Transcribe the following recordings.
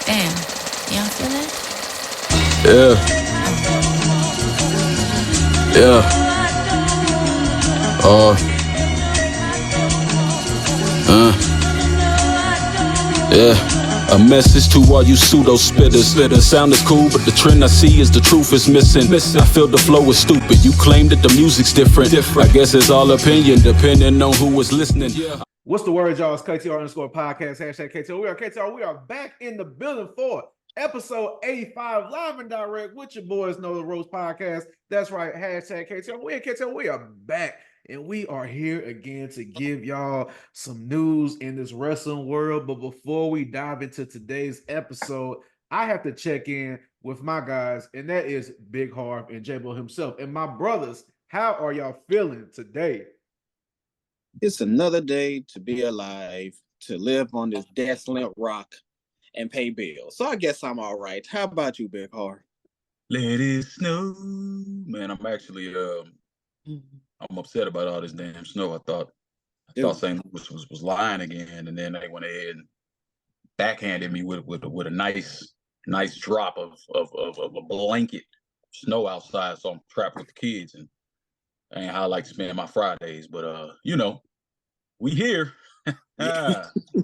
Damn, y'all feel that? Yeah, yeah, uh, yeah. A message to all you pseudo spitters. The sound is cool, but the trend I see is the truth is missing. I feel the flow is stupid. You claim that the music's different. I guess it's all opinion, depending on who was listening. What's the word, y'all? It's KTR underscore podcast, hashtag KTR. We are KTR. We are back in the building for episode 85, live and direct with your boys Know the Roast podcast. That's right, hashtag KTR. We at KTR. We are back. And we are here again to give y'all some news in this wrestling world. But before we dive into today's episode, I have to check in with my guys, and that is Big Harv and J-Bo himself. And my brothers, how are y'all feeling today? It's another day to be alive, to live on this desolate rock and pay bills. So I guess I'm all right. How about you, Big Har? Let it snow. Man, I'm actually I'm upset about all this damn snow. I thought St. Louis was lying again, and then they went ahead and backhanded me with a nice drop of a blanket snow outside. So I'm trapped with the kids, and ain't how I like to spend my Fridays. But we here.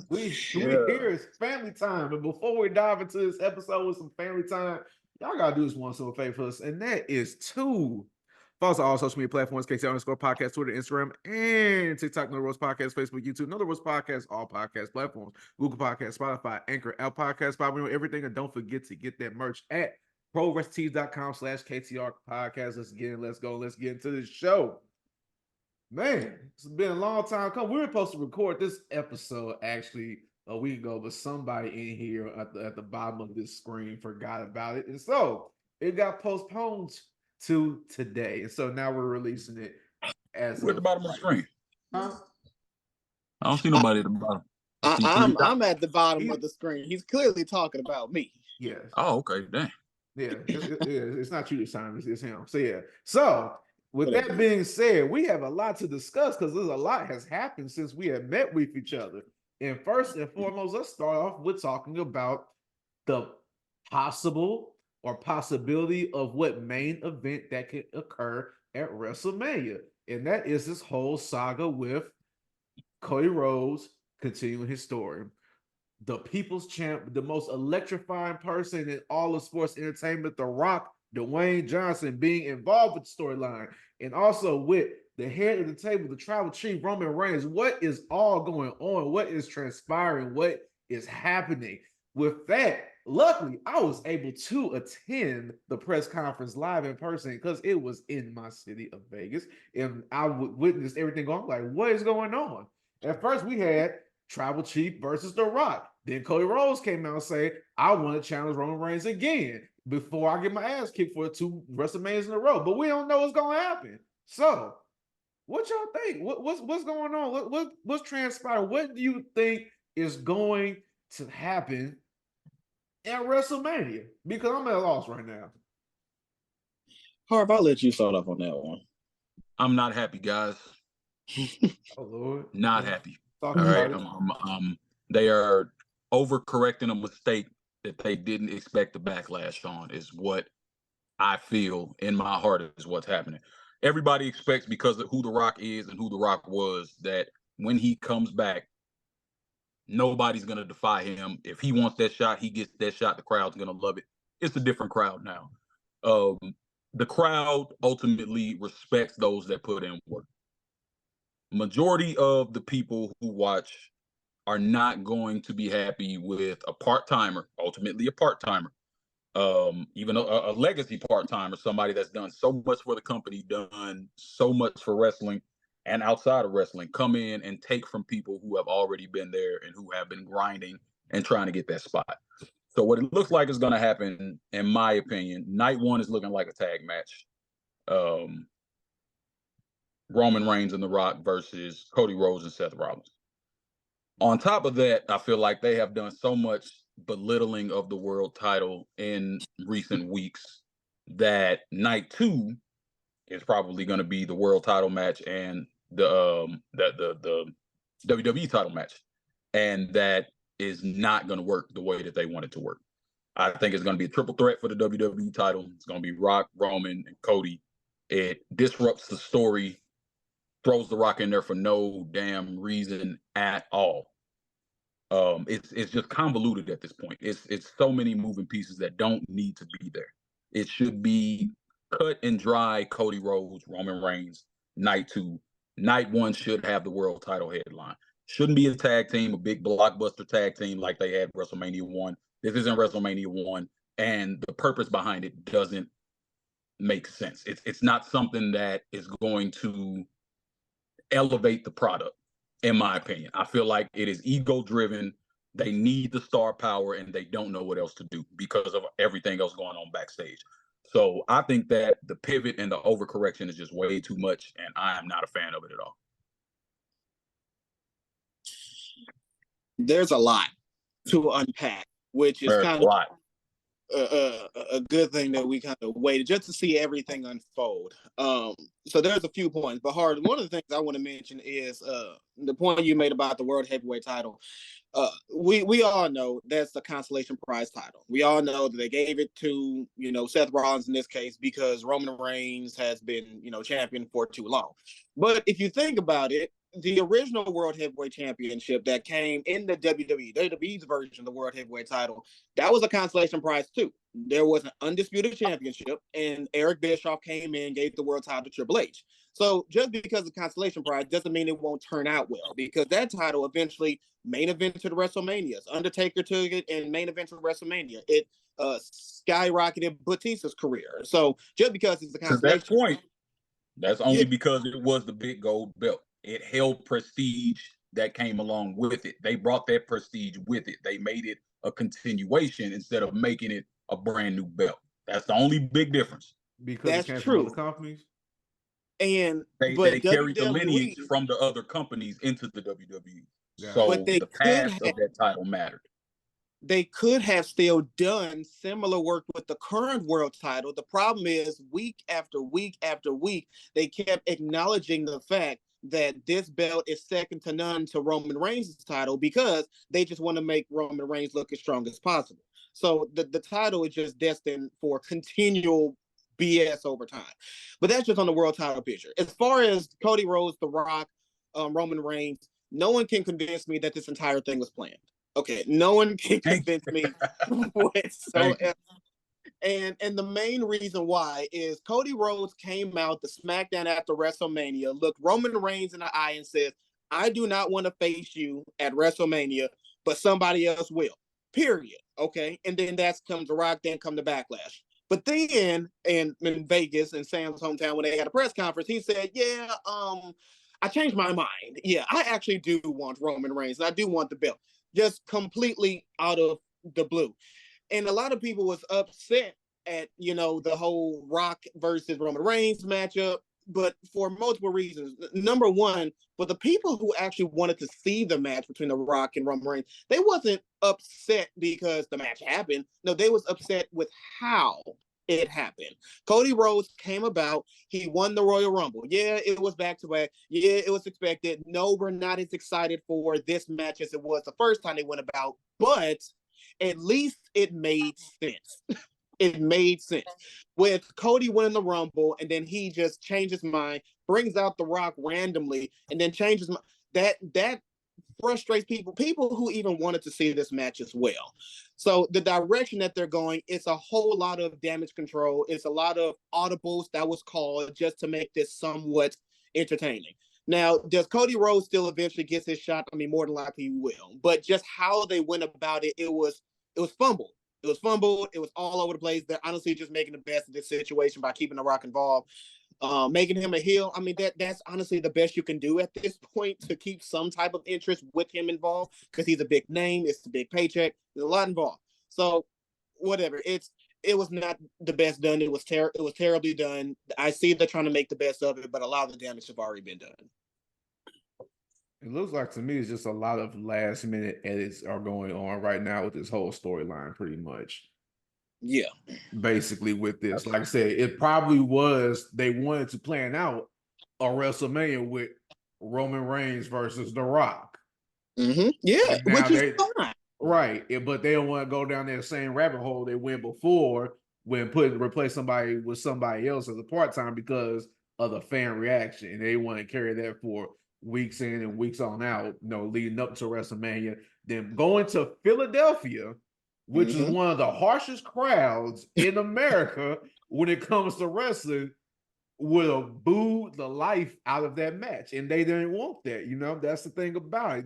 We here is family time. And before we dive into this episode with some family time, y'all gotta do this one so favor for us, and that is to follow us on all social media platforms, KTR underscore podcast, Twitter, Instagram, and TikTok, Another Roast Podcast, Facebook, YouTube, Another Roast Podcast, all podcast platforms, Google Podcast, Spotify, Anchor, Apple Podcast, Spotify, everything. And don't forget to get that merch at ProWrestlingTees.com/KTR podcast. Let's get in, let's go, let's get into the show. Man, it's been a long time coming. We were supposed to record this episode actually a week ago, but somebody in here at the bottom of this screen forgot about it. And so it got postponed to today. And so now we're releasing it as We're at the bottom of the screen. Huh? I don't see nobody at the bottom. I'm at the bottom of the screen. He's clearly talking about me. Yes. Oh, okay, dang. Yeah, it's not you this time, it's him. So yeah. So with that being said, we have a lot to discuss because there's a lot has happened since we have met with each other. And first and foremost, let's start off with talking about the possible or possibility of what main event that could occur at WrestleMania. And that is this whole saga with Cody Rhodes continuing his story. The people's champ, the most electrifying person in all of sports entertainment, The Rock, Dwayne Johnson, being involved with the storyline, and also with the head of the table, the tribal chief, Roman Reigns. What is all going on? What is transpiring? What is happening? With that, luckily, I was able to attend the press conference live in person because it was in my city of Vegas, and I witnessed everything going. Like, what is going on? At first, we had Tribal Chief versus The Rock. Then Cody Rhodes came out and say, I want to challenge Roman Reigns again before I get my ass kicked for 2 WrestleManias in a row. But we don't know what's going to happen. So, what y'all think? What's going on? What's transpiring? What do you think is going to happen at WrestleMania? Because I'm at a loss right now. Harv, I'll let you start off on that one. I'm not happy, guys. Oh Lord, not happy. All right, they are overcorrecting a mistake that they didn't expect the backlash on. Is what I feel in my heart is what's happening. Everybody expects, because of who The Rock is and who The Rock was, that when he comes back, nobody's going to defy him. If he wants that shot, he gets that shot. The crowd's going to love it. It's a different crowd now. The crowd ultimately respects those that put in work. Majority of the people who watch are not going to be happy with a part-timer, ultimately a part-timer, even a legacy part-timer, somebody that's done so much for the company, done so much for wrestling and outside of wrestling, come in and take from people who have already been there and who have been grinding and trying to get that spot. So what it looks like is going to happen, in my opinion, night one is looking like a tag match. Roman Reigns and The Rock versus Cody Rhodes and Seth Rollins. On top of that, I feel like they have done so much belittling of the world title in recent weeks that night two is probably going to be the world title match and the WWE title match, and that is not going to work the way that they want it to work. I think it's going to be a triple threat for the WWE title. It's going to be Rock, Roman, and Cody. It disrupts the story, throws The Rock in there for no damn reason at all. It's just convoluted at this point. It's so many moving pieces that don't need to be there. It should be cut and dry. Cody Rhodes, Roman Reigns, night 2. Night 1 should have the world title headline. Shouldn't be a tag team, a big blockbuster tag team like they had WrestleMania 1. This isn't WrestleMania 1, and the purpose behind it doesn't make sense. It's not something that is going to elevate the product, in my opinion. I feel like it is ego driven. They need the star power and they don't know what else to do because of everything else going on backstage. So I think that the pivot and the overcorrection is just way too much, and I am not a fan of it at all. There's a lot to unpack, which is kind of a good thing that we kind of waited just to see everything unfold. So there's a few points, but Harv, one of the things I want to mention is the point you made about the World Heavyweight title. We all know that's the consolation prize title. We all know that they gave it to, Seth Rollins in this case because Roman Reigns has been, champion for too long. But if you think about it, the original World Heavyweight Championship that came in the WWE's version of the World Heavyweight title, that was a consolation prize too. There was an undisputed championship, and Eric Bischoff came in and gave the world title to Triple H. So just because the consolation prize doesn't mean it won't turn out well, because that title eventually main evented to the WrestleManias. Undertaker took it and main event to WrestleMania. It skyrocketed Batista's career. So just because it's a consolation, to that point, that's only because it was the big gold belt. It held prestige that came along with it. They brought that prestige with it. They made it a continuation instead of making it a brand new belt. That's the only big difference. Because that's it came true. from other companies. And they carried the lineage from the other companies into the WWE. Yeah. So the past of that title mattered. They could have still done similar work with the current world title. The problem is week after week after week, they kept acknowledging the fact that this belt is second to none to Roman Reigns' title because they just want to make Roman Reigns look as strong as possible. So the title is just destined for continual BS over time. But that's just on the world title picture. As far as Cody Rhodes, The Rock, Roman Reigns, no one can convince me that this entire thing was planned. Okay, no one can convince me whatsoever. And the main reason why is Cody Rhodes came out the SmackDown after WrestleMania, looked Roman Reigns in the eye and says, I do not want to face you at WrestleMania, but somebody else will. Period. Okay. And then that's comes The Rock, then come the Backlash. But then in Vegas, in Sam's hometown, when they had a press conference, he said, yeah, I changed my mind. Yeah, I actually do want Roman Reigns. I do want the belt. Just completely out of the blue. And a lot of people was upset at, the whole Rock versus Roman Reigns matchup, but for multiple reasons. Number one, for the people who actually wanted to see the match between The Rock and Roman Reigns, they wasn't upset because the match happened. No, they was upset with how it happened. Cody Rhodes came about. He won the Royal Rumble. Yeah, it was back-to-back. Yeah, it was expected. No, we're not as excited for this match as it was the first time they went about, but at least it made sense. It made sense. With Cody winning the Rumble, and then he just changed his mind, brings out The Rock randomly, and then changes that frustrates people who even wanted to see this match as well. So the direction that they're going, it's a whole lot of damage control. It's a lot of audibles that was called just to make this somewhat entertaining. Now, does Cody Rhodes still eventually get his shot? I mean, more than likely he will. But just how they went about it, it was fumbled. It was fumbled. It was all over the place. They're honestly just making the best of this situation by keeping The Rock involved. Making him a heel, I mean, that's honestly the best you can do at this point to keep some type of interest with him involved, because he's a big name, it's a big paycheck, there's a lot involved. So whatever, it was not the best done. It was terribly done. I see they're trying to make the best of it, but a lot of the damage have already been done. It looks like to me it's just a lot of last minute edits are going on right now with this whole storyline, pretty much. Yeah, basically with this, like I said, it probably was they wanted to plan out a WrestleMania with Roman Reigns versus The Rock. Mm-hmm. Yeah, which is fine. Right. But they don't want to go down that same rabbit hole they went before when replace somebody with somebody else as a part-time because of the fan reaction. And they want to carry that for weeks in and weeks on out, leading up to WrestleMania. Then going to Philadelphia, which is one of the harshest crowds in America when it comes to wrestling, would have booed the life out of that match. And they didn't want that. That's the thing about it.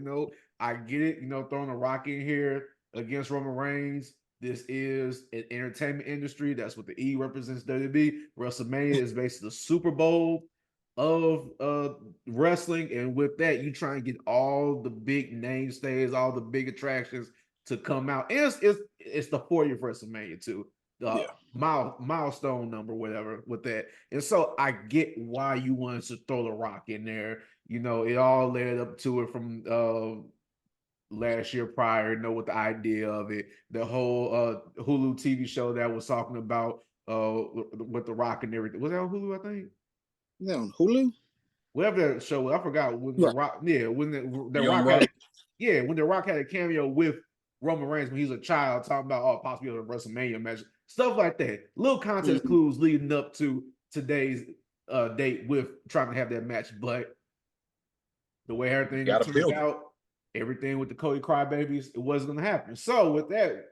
I get it, throwing a rock in here against Roman Reigns. This is an entertainment industry. That's what the E represents WWE. WrestleMania is basically the Super Bowl of wrestling. And with that, you try and get all the big mainstays, all the big attractions to come out. And it's the 40th WrestleMania too. Milestone number, whatever, with that. And so I get why you wanted to throw the rock in there. It all led up to it from last year prior, with the idea of it. The whole Hulu TV show that was talking about with the rock and everything. Was that on Hulu, I think? Yeah, on Hulu? Whatever that show was, I forgot when the rock, when when the rock had a cameo with Roman Reigns when he was a child, talking about possibly a WrestleMania match, stuff like that. Little context clues leading up to today's date with trying to have that match, but the way everything turned out, everything with the Cody Crybabies, it wasn't going to happen. So with that,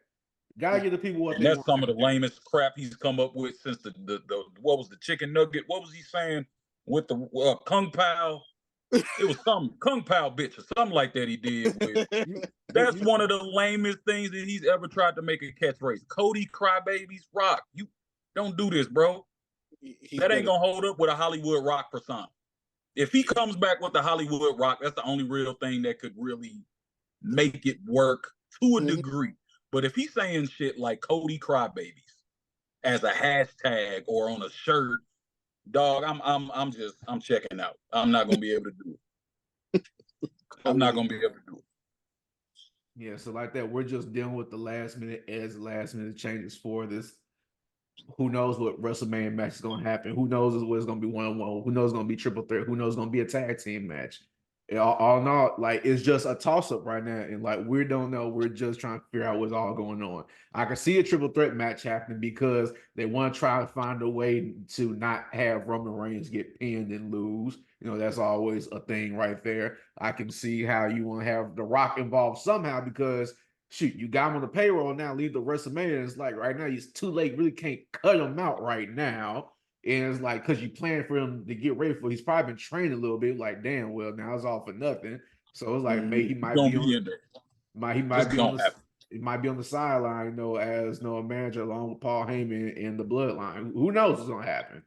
gotta give the people what they want. That's some of the lamest crap he's come up with since the what was the chicken nugget? What was he saying with the Kung Pao? It was some Kung Pao bitch or something like that he did with. That's one of the lamest things that he's ever tried to make a catchphrase. Cody Crybabies Rock. You don't do this, bro. That ain't gonna hold up with a Hollywood Rock persona. If he comes back with the Hollywood Rock, that's the only real thing that could really make it work to a degree. But if he's saying shit like Cody Crybabies as a hashtag or on a shirt, dog, I'm checking out. I'm not gonna be able to do it. I'm not gonna be able to do it. Yeah, so like that, we're just dealing with the last minute changes for this. Who knows what WrestleMania match is gonna happen? Who knows what it's gonna be 1-on-1? Who knows it's gonna be triple threat? Who knows it's gonna be a tag team match? All in all, like it's just a toss-up right now. And like we don't know. We're just trying to figure out what's all going on. I can see a triple threat match happening because they want to try to find a way to not have Roman Reigns get pinned and lose. That's always a thing right there. I can see how you want to have The Rock involved somehow because shoot, you got him on the payroll now, leave the WrestleMania. It's like right now, it's too late. Really can't cut him out right now. And it's like, because you plan for him to get ready for, he's probably been training a little bit. Like, damn, well, now it's all for nothing. So it's like, maybe he might be on there. He might be on the sideline, as a manager along with Paul Heyman in the Bloodline. Who knows what's gonna happen?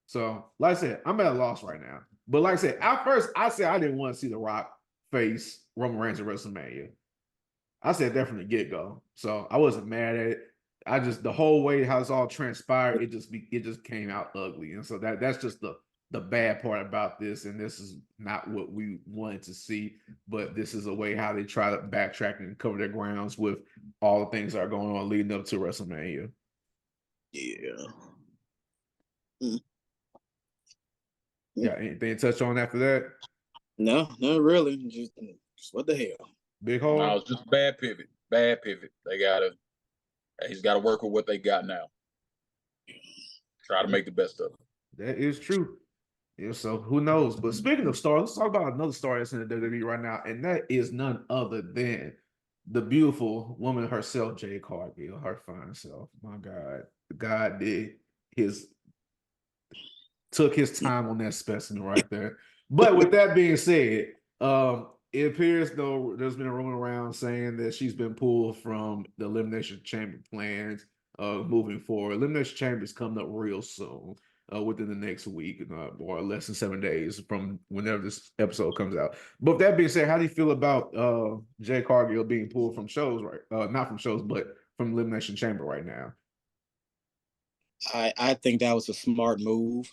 So, like I said, I'm at a loss right now. But like I said, at first, I said I didn't want to see The Rock face Roman Reigns at WrestleMania. I said that from the get-go. So I wasn't mad at it. The whole way how it's all transpired, it just came out ugly. And so that's just the bad part about this. And this is not what we wanted to see, but this is a way how they try to backtrack and cover their grounds with all the things that are going on leading up to WrestleMania. Yeah. Yeah, anything to touch on after that? No, not really. Just what the hell? Big hole? No, it's just bad pivot. Bad pivot. He's got to work with what they got now. Try to make the best of it. That is true. Yeah, so who knows? But speaking of stars, let's talk about another star that's in the WWE right now, and that is none other than the beautiful woman herself, Jade Cargill, her fine self. My God, God took his time on that specimen right there. But with that being said, it appears though there's been a rumor around saying that she's been pulled from the Elimination Chamber plans moving forward. Elimination Chamber is coming up real soon, within the next week or less than 7 days from whenever this episode comes out. But with that being said, how do you feel about Jade Cargill being pulled from shows, right? Not from shows, but from Elimination Chamber right now? I think that was a smart move.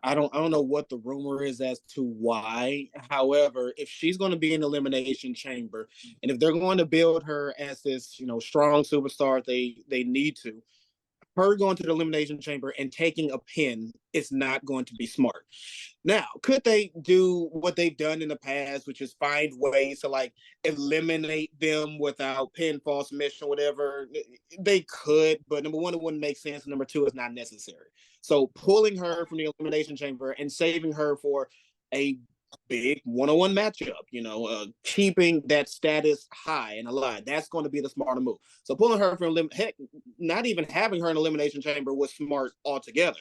I don't know what the rumor is as to why. However, if she's going to be in Elimination Chamber, and if they're going to build her as this, strong superstar, they need to. her going to the Elimination Chamber and taking a pin is not going to be smart. Now, could they do what they've done in the past, which is find ways to like eliminate them without pinfall submission, whatever? They could, but number one, it wouldn't make sense. Number two, it's not necessary. So pulling her from the Elimination Chamber and saving her for a big one-on-one matchup, keeping that status high and alive. That's going to be the smarter move. So pulling her from heck, not even having her in Elimination Chamber was smart altogether.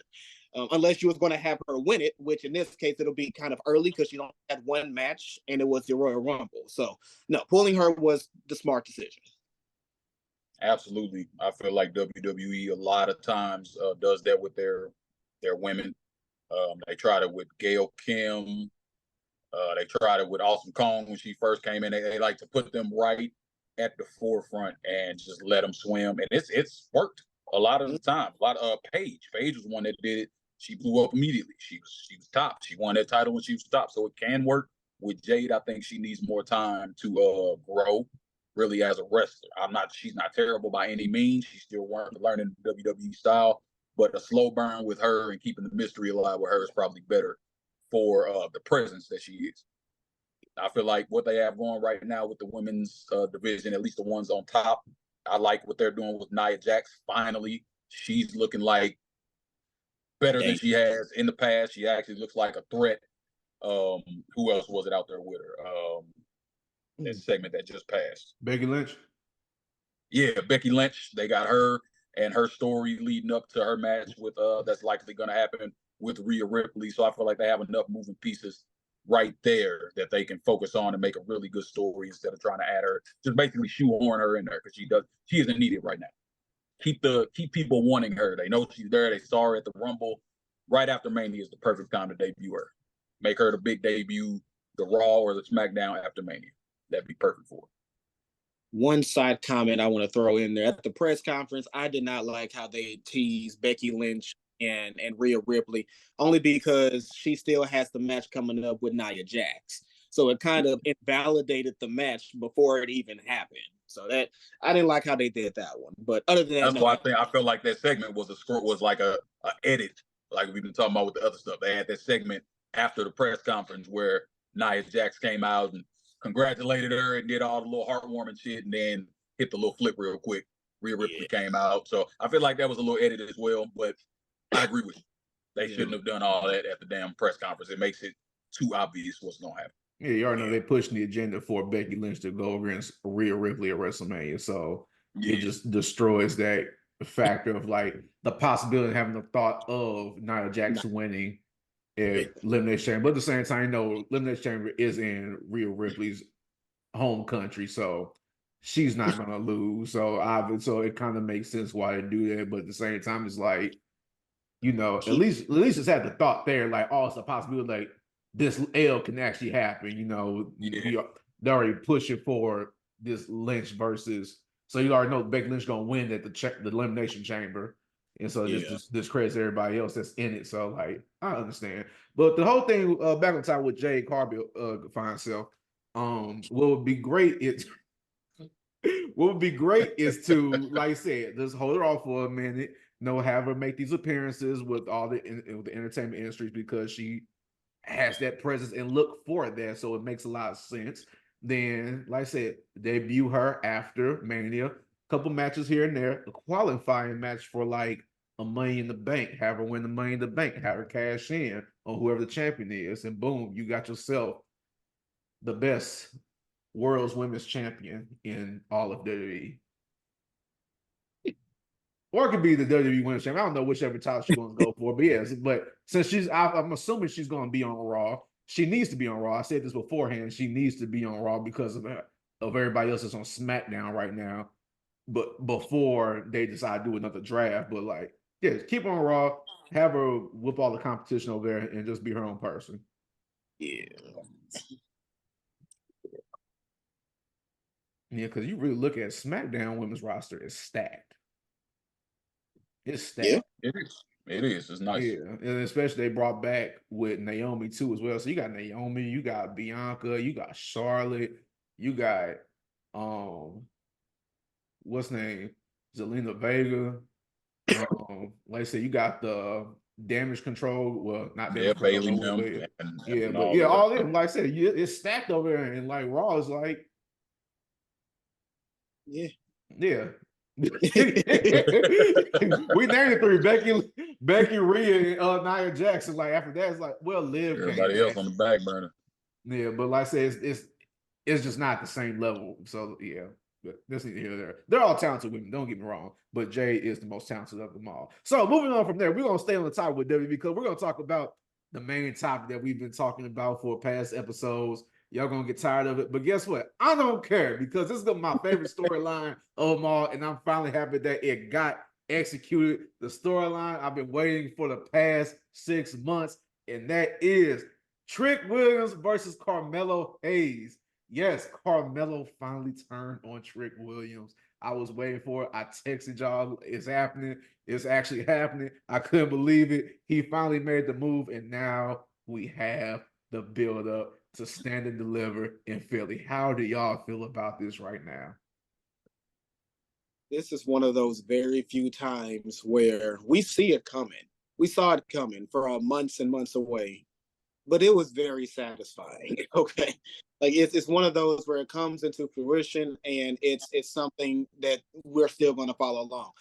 Unless you was going to have her win it, which in this case it'll be kind of early because she don't had one match and it was the Royal Rumble. So no, pulling her was the smart decision. Absolutely, I feel like WWE a lot of times does that with their women. They tried it with Gail Kim. They tried it with Awesome Kong when she first came in. They like to put them right at the forefront and just let them swim, and it's worked a lot of the time. A lot of Paige was one that did it. She blew up immediately. She was top. She won that title when she was top, so it can work. With Jade, I think she needs more time to grow really as a wrestler. She's not terrible by any means. She's still learning the WWE style, but a slow burn with her and keeping the mystery alive with her is probably better for the presence that she is. I feel like what they have going right now with the women's division, at least the ones on top, I like what they're doing with Nia Jax. Finally, she's looking like better than she has in the past. She actually looks like a threat. Who else was it out there with her? That segment that just passed. Becky Lynch. Yeah, Becky Lynch. They got her and her story leading up to her match with that's likely going to happen with Rhea Ripley. So I feel like they have enough moving pieces right there that they can focus on and make a really good story instead of trying to add her, just basically shoehorn her in there because she isn't needed right now. Keep people wanting her. They know she's there. They saw her at the Rumble. Right after Mania is the perfect time to debut her. Make her the big debut, the Raw or the SmackDown after Mania. That'd be perfect for her. One side comment I want to throw in there. At the press conference, I did not like how they teased Becky Lynch and Rhea Ripley, only because she still has the match coming up with Nia Jax. So it kind of invalidated the match before it even happened. So that I didn't like how they did that one. But other than that, that's why I felt like that segment was like a edit, like we've been talking about with the other stuff. They had that segment after the press conference where Nia Jax came out and congratulated her and did all the little heartwarming shit, and then hit the little flip real quick. Rhea Ripley came out, so I feel like that was a little edit as well. But I agree with you. They shouldn't have done all that at the damn press conference. It makes it too obvious what's gonna happen. Yeah, you already know they're pushing the agenda for Becky Lynch to go against Rhea Ripley at WrestleMania. So it just destroys that factor of like the possibility of having the thought of Nia Jax winning at Elimination Chamber. But at the same time, Elimination Chamber is in Rhea Ripley's home country, so she's not gonna lose. So it kind of makes sense why they do that. But at the same time, it's like, at least it's had the thought there, like, oh, it's a possibility like this L can actually happen. They're already pushing for this Lynch versus. So you already know Becky Lynch gonna win at the Elimination Chamber, and so just discredits everybody else that's in it. So like I understand, but the whole thing back on time with Jade Cargill, fine self. What would be great is to, like I said, just hold her off for a minute. Have her make these appearances with all the entertainment industries because she has that presence and look for that. So it makes a lot of sense. Then, like I said, debut her after Mania, couple matches here and there, a qualifying match for like a Money in the Bank, have her win the Money in the Bank, have her cash in on whoever the champion is, and boom, you got yourself the best world's women's champion in all of WWE. Or it could be the WWE Women's Champion. I don't know whichever title she's going to go for, but yes. But since I'm assuming she's going to be on Raw. She needs to be on Raw. I said this beforehand. She needs to be on Raw because of everybody else that's on SmackDown right now. But before they decide to do another draft, but like, keep her on Raw. Have her whip all the competition over there and just be her own person. Yeah, because you really look at SmackDown women's roster, is stacked. It's stacked. Yeah, it is. It is. It's nice. Yeah, and especially they brought back with Naomi too as well. So you got Naomi, you got Bianca, you got Charlotte, you got what's name? Zelina Vega. Like I said, you got the damage control. Well, not Yeah, damage control. Bailey No, them yeah, and but all yeah, of that. all them. Like I said, it's stacked over there, and like Raw is like, Yeah. yeah. We named it 3: Becky, Rhea, and Nia Jackson. Like after that, it's like, well, Liv came Everybody else back. on the back burner. Yeah, but like I said, it's just not the same level. So yeah, but this neither here nor there. They're all talented women. Don't get me wrong, but Jay is the most talented of them all. So moving on from there, we're gonna stay on the topic with WWE because we're gonna talk about the main topic that we've been talking about for past episodes. Y'all gonna get tired of it, but guess what? I don't care because this is my favorite storyline of them all, and I'm finally happy that it got executed. The storyline I've been waiting for the past 6 months, and that is Trick Williams versus Carmelo Hayes. Yes, Carmelo finally turned on Trick Williams. I was waiting for it. I texted y'all. It's happening. It's actually happening. I couldn't believe it. He finally made the move, and now we have the build-up to Stand and Deliver in Philly. How do y'all feel about this right now? This is one of those very few times where we see it coming. We saw it coming for months and months away, but it was very satisfying. Okay, like it's one of those where it comes into fruition, and it's something that we're still going to follow along.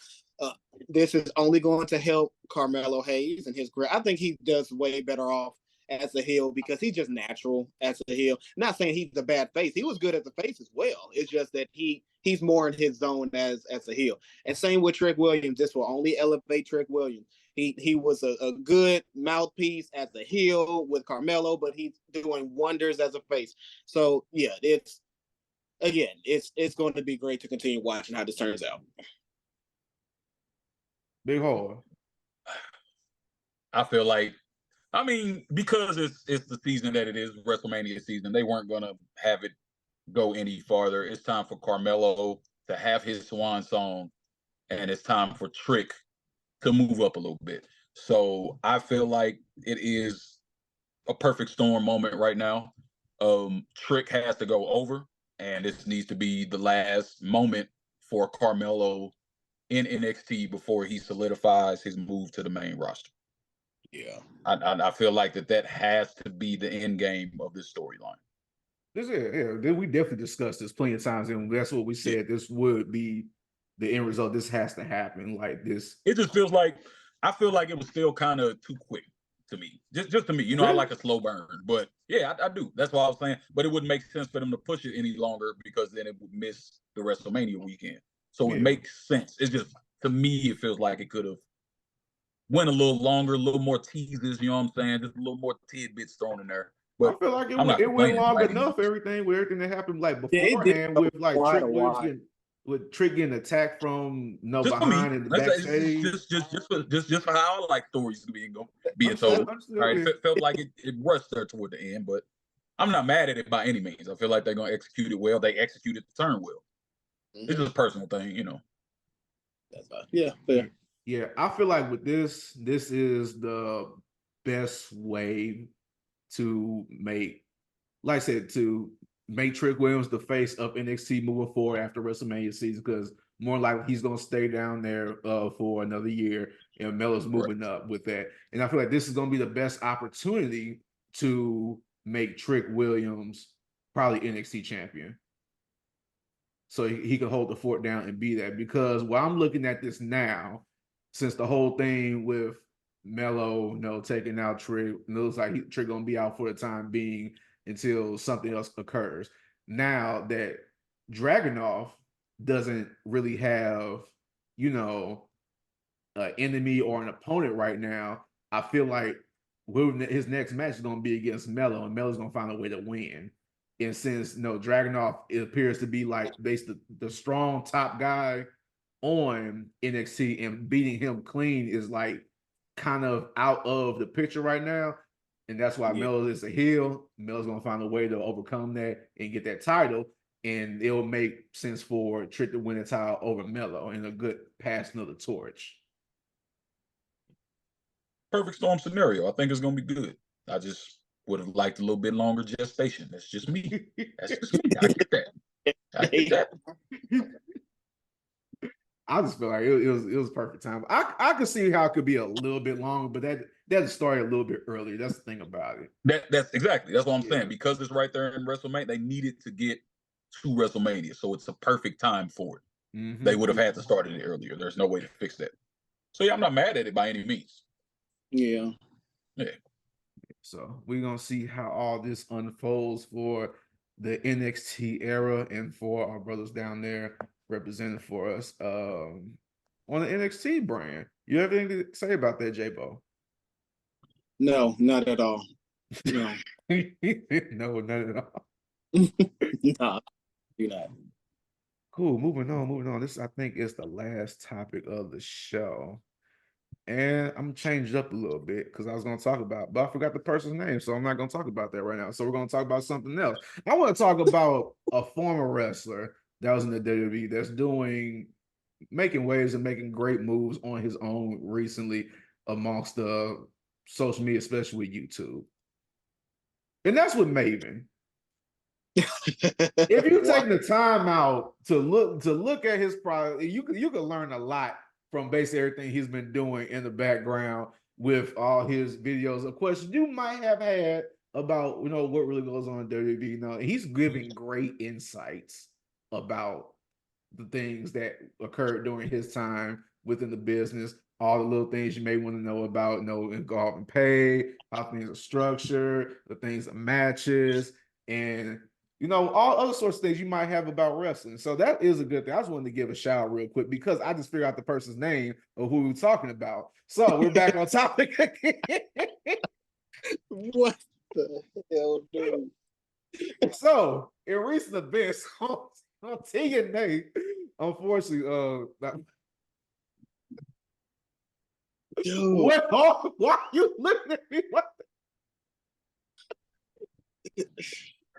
This is only going to help Carmelo Hayes and his growth. I think he does way better off as a heel because he's just natural as a heel. Not saying he's a bad face. He was good as a face as well. It's just that he's more in his zone as a heel. And same with Trick Williams. This will only elevate Trick Williams. He was a good mouthpiece as a heel with Carmelo, but he's doing wonders as a face. So yeah, it's going to be great to continue watching how this turns out. Big Hole. I feel like, I mean, because it's the season that it is, WrestleMania season, they weren't gonna have it go any farther. It's time for Carmelo to have his swan song, and it's time for Trick to move up a little bit. So I feel like it is a perfect storm moment right now. Trick has to go over, and this needs to be the last moment for Carmelo in NXT before he solidifies his move to the main roster. Yeah, I feel like that has to be the end game of this storyline. We definitely discussed this plenty of times, and that's what we said. Yeah. This would be the end result. This has to happen. Like this. It just feels like I feel like it was still kind of too quick to me. Just to me, you know, really? I like a slow burn, but yeah, I do. That's why I was saying. But it wouldn't make sense for them to push it any longer because then it would miss the WrestleMania weekend. So it makes sense. It's just to me, it feels like it could have went a little longer, a little more teases. You know what I'm saying? Just a little more tidbits thrown in there. But I feel like it went long enough. Everything that happened like beforehand with like Trick Williams with Trick getting attacked from behind in the backstage. Just for how I like stories being told. Right, it felt like it rushed there toward the end, but I'm not mad at it by any means. I feel like they're gonna execute it well. They executed the turn well. Mm-hmm. It's just a personal thing, you know. That's fine. Yeah, fair. Yeah, I feel like with this is the best way to make, like I said, to make Trick Williams the face of NXT moving forward after WrestleMania season, because more likely he's going to stay down there for another year, and Melo's moving up with that. And I feel like this is going to be the best opportunity to make Trick Williams probably NXT champion. So he can hold the fort down and be that. Because while I'm looking at this now, since the whole thing with Melo, taking out Trick, it looks like Trick gonna be out for the time being until something else occurs. Now that Dragunov doesn't really have, an enemy or an opponent right now, I feel like his next match is gonna be against Melo, and Melo's gonna find a way to win. And since Dragunov, it appears to be like basically the strong top guy on NXT, and beating him clean is like kind of out of the picture right now. And that's why Melo is a heel. Melo's gonna find a way to overcome that and get that title. And it'll make sense for Trick to win the title over Melo in a good passing of the torch. Perfect storm scenario. I think it's gonna be good. I just would have liked a little bit longer gestation. That's just me. That's just me. I get that. I just feel like it was perfect time. I could see how it could be a little bit longer, but that started a little bit earlier. That's the thing about it. That's exactly what I'm saying. Because it's right there in WrestleMania, they needed to get to WrestleMania, so it's a perfect time for it. Mm-hmm. They would have had to start it earlier. There's no way to fix that. So yeah, I'm not mad at it by any means. Yeah. So we're gonna see how all this unfolds for the NXT era and for our brothers down there representing for us on the NXT brand. You have anything to say about that, J-Bo? No, not at all. No. No, not at all. No, do not. Cool. Moving on. This, I think, is the last topic of the show. And I'm changed up a little bit because I was going to talk about, but I forgot the person's name, so I'm not going to talk about that right now. So we're going to talk about something else. I want to talk about a former wrestler that was in the WWE that's making waves and making great moves on his own recently amongst the social media, especially with YouTube. And that's with Maven. If you take the time out to look at his product, you can learn a lot from basically everything he's been doing in the background with all his videos of questions you might have had about what really goes on in WWE. He's giving great insights about the things that occurred during his time within the business, all the little things you may want to know about, involving pay, how things are structured, the things of matches, and all other sorts of things you might have about wrestling. So that is a good thing. I just wanted to give a shout out real quick because I just figured out the person's name of who we were talking about. So we're back on topic again. What the hell, dude? So in recent events on TNA, unfortunately, why are you looking at me? What?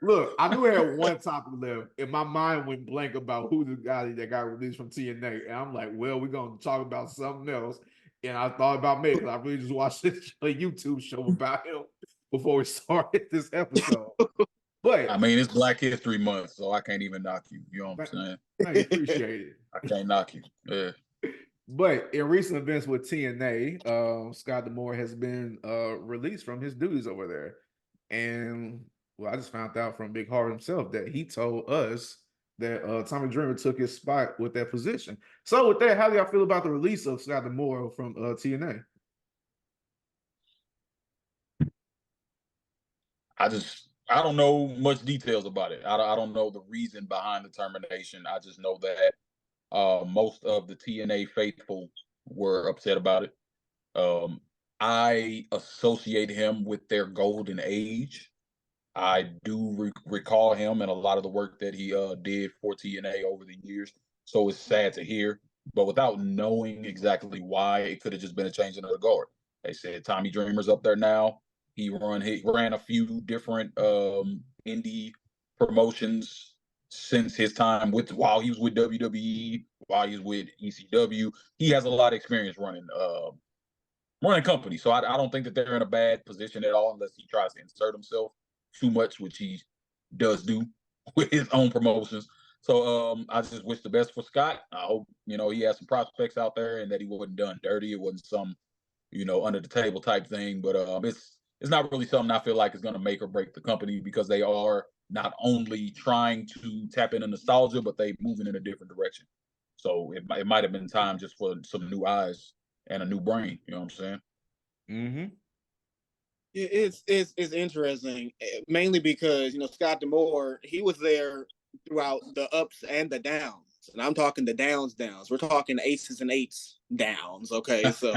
Look, I knew I had one topic left, and my mind went blank about who the guy that got released from TNA. And I'm like, well, we're going to talk about something else. And I thought about me because I really just watched a YouTube show about him before we started this episode. But I mean, it's Black History Month, so I can't even knock you. You know what I'm saying? I appreciate it. I can't knock you. Yeah. But in recent events with TNA, Scott D'Amore has been released from his duties over there. And I just found out from Big Harv himself that he told us that Tommy Dreamer took his spot with that position. So with that, how do y'all feel about the release of Scott D'Amore from TNA? I don't know much details about it. I don't know the reason behind the termination. I just know that most of the TNA faithful were upset about it. I associate him with their golden age. I do recall him and a lot of the work that he did for TNA over the years. So it's sad to hear, but without knowing exactly why, it could have just been a change in the guard. They said Tommy Dreamer's up there now. He ran a few different indie promotions since his time while he was with WWE, while he was with ECW. He has a lot of experience running companies. So I don't think that they're in a bad position at all unless he tries to insert himself too much, which he does do with his own promotions. So I just wish the best for Scott. I hope he has some prospects out there and that he wasn't done dirty. It wasn't some under the table type thing. But it's not really something I feel like is going to make or break the company because they are not only trying to tap into nostalgia, but they moving in a different direction. So it might have been time just for some new eyes and a new brain. You know what I'm saying? Mm-hmm. It's interesting, mainly because Scott D'Amore, he was there throughout the ups and the downs, and I'm talking the downs. We're talking aces and eights downs. Okay, so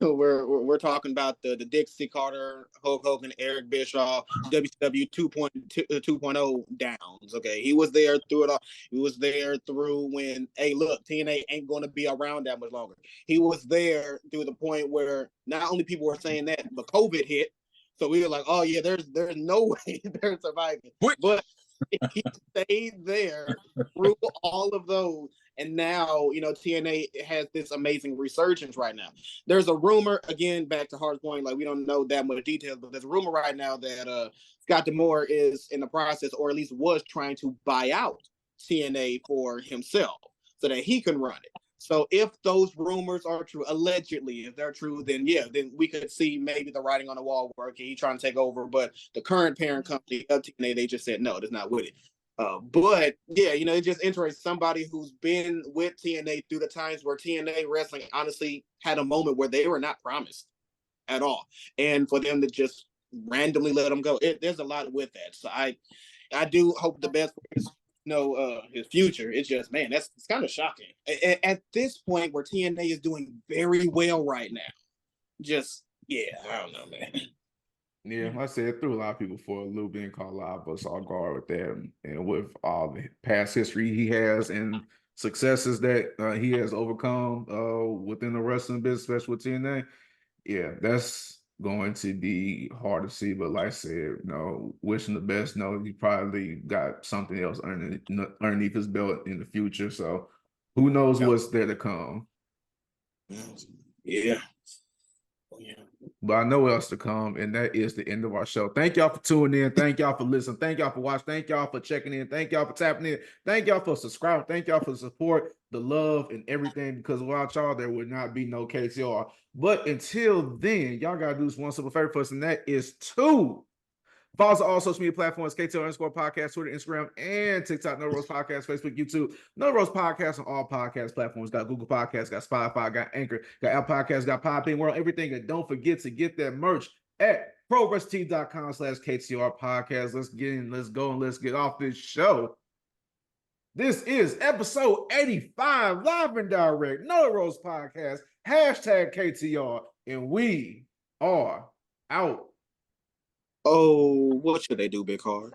we're talking about the Dixie Carter, Hulk Hogan, Eric Bischoff, WCW 2.0 downs. Okay, he was there through it all. He was there through when, hey, look, TNA ain't going to be around that much longer. He was there through the point where not only people were saying that, but COVID hit. So we were like, oh yeah, there's no way they're surviving. But he stayed there through all of those. And now, TNA has this amazing resurgence right now. There's a rumor, again, back to Harv's point, like we don't know that much details, but there's a rumor right now that Scott D'Amore is in the process, or at least was trying to buy out TNA for himself. so that he can run it. So if those rumors are true, allegedly, if they're true, then yeah, then we could see maybe the writing on the wall where he's trying to take over. But the current parent company of TNA, they just said no, that's not with it. But yeah, you know, it just interesting somebody who's been with TNA through the times where TNA wrestling honestly had a moment where they were not promised at all, and for them to just randomly let them go, there's a lot with that. So I do hope the best for his his future. It's just, man, it's kind of shocking at this point where TNA is doing very well right now. Just I don't know, man. Yeah, like I said, it threw a lot of people for a loop, being caught a lot of us off guard with that, and with all the past history he has and successes that he has overcome within the wrestling business, especially with TNA. Yeah, that's going to be hard to see. But like I said, wishing the best. He probably got something else underneath his belt in the future. So who knows what's there to come. Yeah. But I know what else to come, and that is the end of our show. Thank y'all for tuning in. Thank y'all for listening. Thank y'all for watching. Thank y'all for checking in. Thank y'all for tapping in. Thank y'all for subscribing. Thank y'all for the support, the love, and everything, because without y'all, there would not be no KTR. But until then, y'all got to do this one simple favor for us, and that is to follow us on all social media platforms, KTR_podcast, Twitter, Instagram, and TikTok, No Rose Podcast, Facebook, YouTube, No Rose Podcast on all podcast platforms. Got Google Podcasts, got Spotify, got Anchor, got Apple Podcasts, got Podbean. We're on everything. And don't forget to get that merch at ProWrestlingTees.com/KTR Podcast. Let's get in, let's go, and let's get off this show. This is episode 85, live and direct, No Rose Podcast, #KTR, and we are out. Oh, what should they do, Big Harv?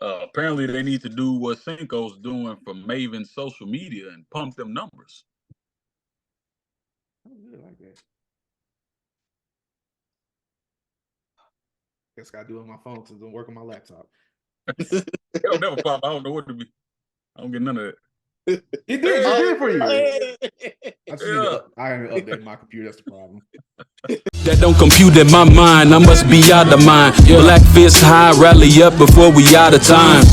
Apparently, they need to do what Cinko's doing for Maven's social media and pump them numbers. I really like that. Guess I gotta do it on my phone since it don't work on my laptop. It'll never pop. I don't know what to be. I don't get none of that. He did for you. Hey. I haven't updated my computer. That's the problem. That don't compute in my mind. I must be out of mind. Black fist high, rally up before we out of time.